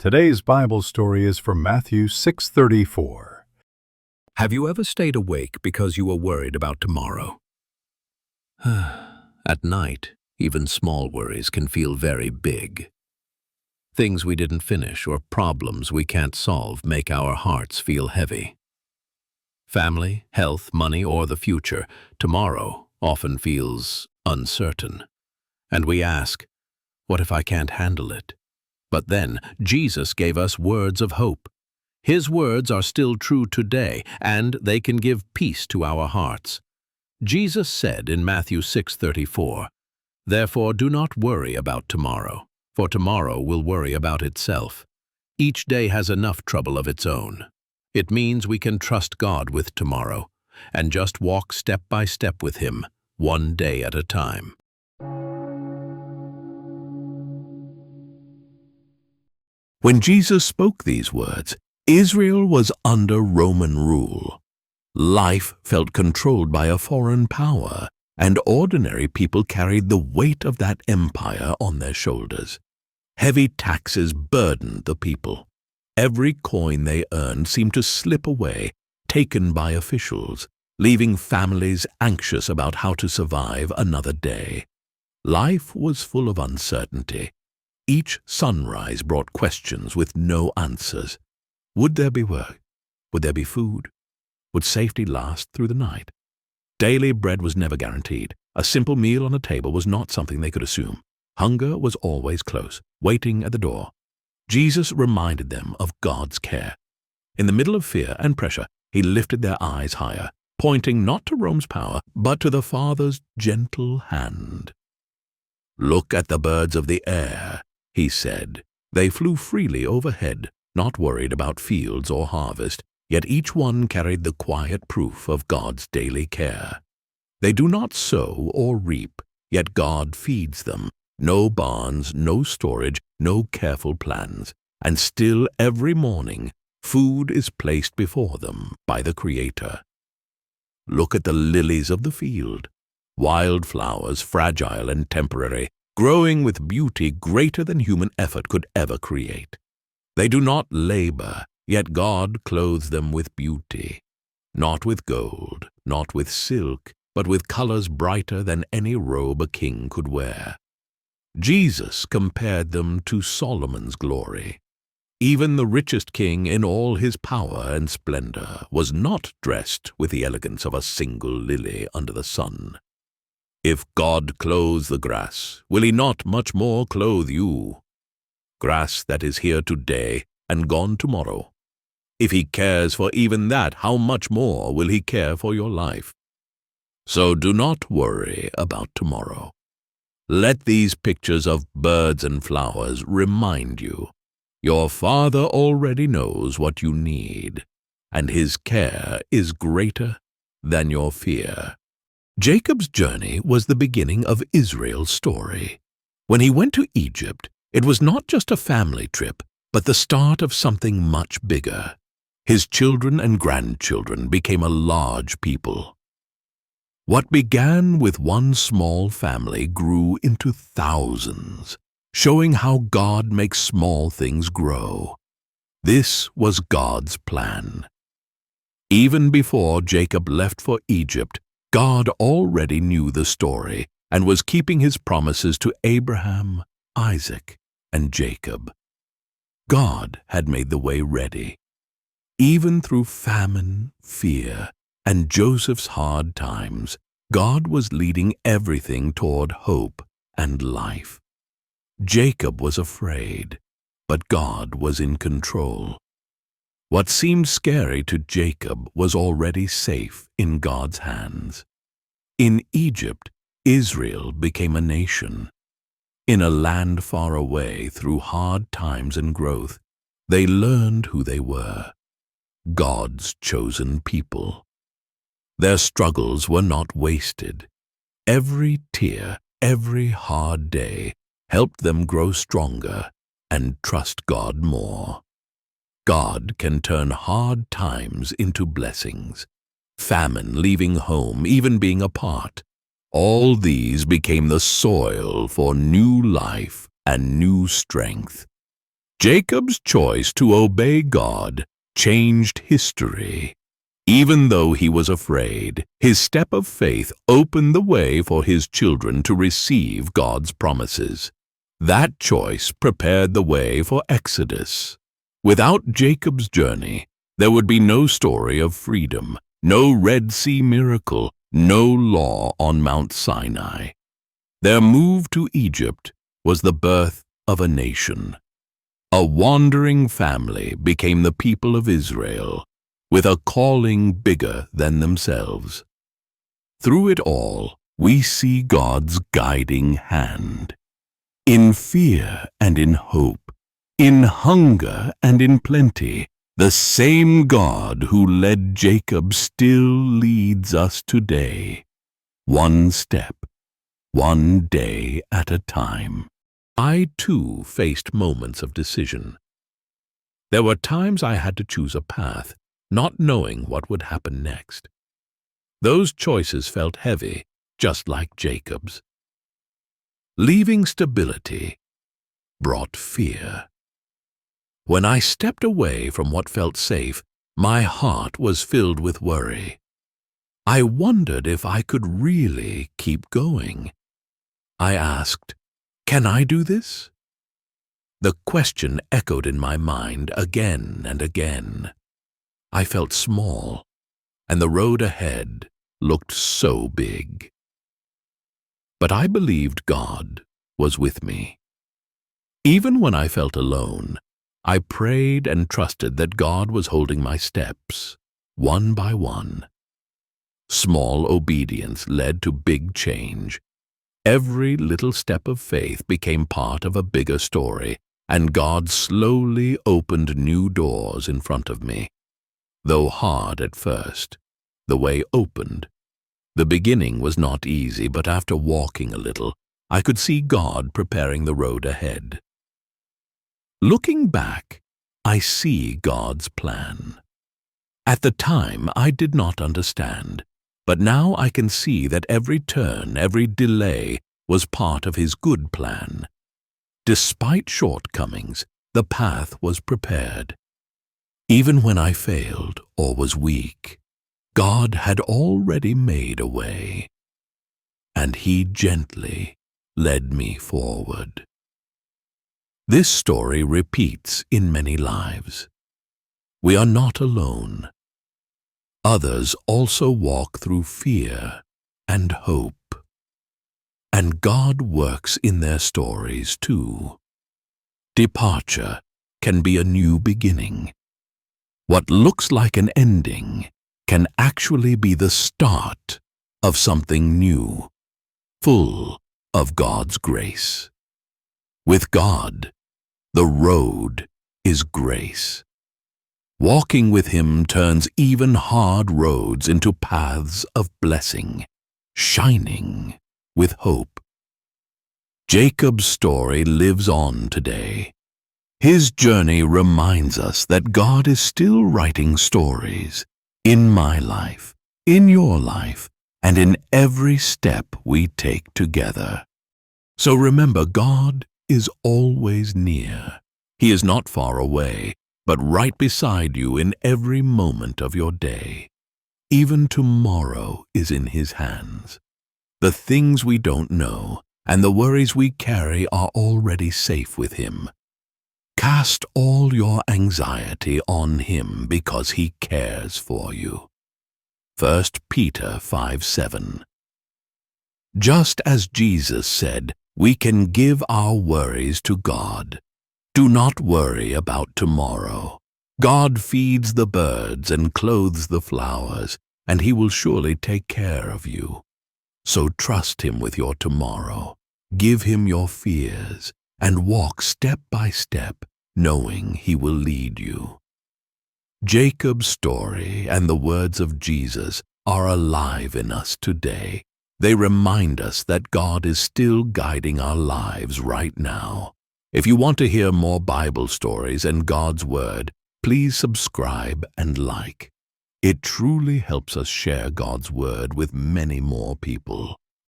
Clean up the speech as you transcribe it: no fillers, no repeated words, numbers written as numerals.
Today's Bible story is from Matthew 6:34. Have you ever stayed awake because you were worried about tomorrow? At night, even small worries can feel very big. Things we didn't finish or problems we can't solve make our hearts feel heavy. Family, health, money, or the future, tomorrow often feels uncertain. And we ask, what if I can't handle it? But then Jesus gave us words of hope. His words are still true today, and they can give peace to our hearts. Jesus said in Matthew 6:34, "Therefore do not worry about tomorrow, for tomorrow will worry about itself. Each day has enough trouble of its own." It means we can trust God with tomorrow and just walk step by step with Him, one day at a time. When Jesus spoke these words, Israel was under Roman rule. Life felt controlled by a foreign power, and ordinary people carried the weight of that empire on their shoulders. Heavy taxes burdened the people. Every coin they earned seemed to slip away, taken by officials, leaving families anxious about how to survive another day. Life was full of uncertainty. Each sunrise brought questions with no answers. Would there be work? Would there be food? Would safety last through the night? Daily bread was never guaranteed. A simple meal on a table was not something they could assume. Hunger was always close, waiting at the door. Jesus reminded them of God's care. In the middle of fear and pressure, He lifted their eyes higher, pointing not to Rome's power, but to the Father's gentle hand. "Look at the birds of the air," He said. "They flew freely overhead, not worried about fields or harvest, yet each one carried the quiet proof of God's daily care. They do not sow or reap, yet God feeds them. No barns, no storage, no careful plans, and still every morning food is placed before them by the Creator. Look at the lilies of the field, wild flowers, fragile and temporary, growing with beauty greater than human effort could ever create. They do not labor, yet God clothes them with beauty, not with gold, not with silk, but with colors brighter than any robe a king could wear." Jesus compared them to Solomon's glory. Even the richest king in all his power and splendor was not dressed with the elegance of a single lily under the sun. If God clothes the grass, will He not much more clothe you? Grass that is here today and gone tomorrow. If He cares for even that, how much more will He care for your life? So do not worry about tomorrow. Let these pictures of birds and flowers remind you, your Father already knows what you need, and His care is greater than your fear. Jacob's journey was the beginning of Israel's story. When he went to Egypt, it was not just a family trip, but the start of something much bigger. His children and grandchildren became a large people. What began with one small family grew into thousands, showing how God makes small things grow. This was God's plan. Even before Jacob left for Egypt, God already knew the story and was keeping His promises to Abraham, Isaac, and Jacob. God had made the way ready. Even through famine, fear, and Joseph's hard times, God was leading everything toward hope and life. Jacob was afraid, but God was in control. What seemed scary to Jacob was already safe in God's hands. In Egypt, Israel became a nation. In a land far away through hard times and growth, they learned who they were, God's chosen people. Their struggles were not wasted. Every tear, every hard day helped them grow stronger and trust God more. God can turn hard times into blessings. Famine, leaving home, even being apart. All these became the soil for new life and new strength. Jacob's choice to obey God changed history. Even though he was afraid, his step of faith opened the way for his children to receive God's promises. That choice prepared the way for Exodus. Without Jacob's journey, there would be no story of freedom, no Red Sea miracle, no law on Mount Sinai. Their move to Egypt was the birth of a nation. A wandering family became the people of Israel, with a calling bigger than themselves. Through it all, we see God's guiding hand. In fear and in hope, in hunger and in plenty, the same God who led Jacob still leads us today, one step, one day at a time. I, too, faced moments of decision. There were times I had to choose a path, not knowing what would happen next. Those choices felt heavy, just like Jacob's. Leaving stability brought fear. When I stepped away from what felt safe, my heart was filled with worry. I wondered if I could really keep going. I asked, "Can I do this?" The question echoed in my mind again and again. I felt small, and the road ahead looked so big. But I believed God was with me. Even when I felt alone, I prayed and trusted that God was holding my steps, one by one. Small obedience led to big change. Every little step of faith became part of a bigger story, and God slowly opened new doors in front of me. Though hard at first, the way opened. The beginning was not easy, but after walking a little, I could see God preparing the road ahead. Looking back, I see God's plan. At the time, I did not understand, but now I can see that every turn, every delay was part of His good plan. Despite shortcomings, the path was prepared. Even when I failed or was weak, God had already made a way, and He gently led me forward. This story repeats in many lives. We are not alone. Others also walk through fear and hope, and God works in their stories too. Departure can be a new beginning. What looks like an ending can actually be the start of something new, full of God's grace. With God, the road is grace. Walking with Him turns even hard roads into paths of blessing, shining with hope. Jacob's story lives on today. His journey reminds us that God is still writing stories in my life, in your life, and in every step we take together. So remember, God is always near. He is not far away, but right beside you in every moment of your day. Even tomorrow is in His hands. The things we don't know and the worries we carry are already safe with Him. Cast all your anxiety on Him because He cares for you. 1 Peter 5:7. Just as Jesus said, we can give our worries to God. Do not worry about tomorrow. God feeds the birds and clothes the flowers, and He will surely take care of you. So trust Him with your tomorrow. Give Him your fears, and walk step by step, knowing He will lead you. Jacob's story and the words of Jesus are alive in us today. They remind us that God is still guiding our lives right now. If you want to hear more Bible stories and God's Word, please subscribe and like. It truly helps us share God's Word with many more people.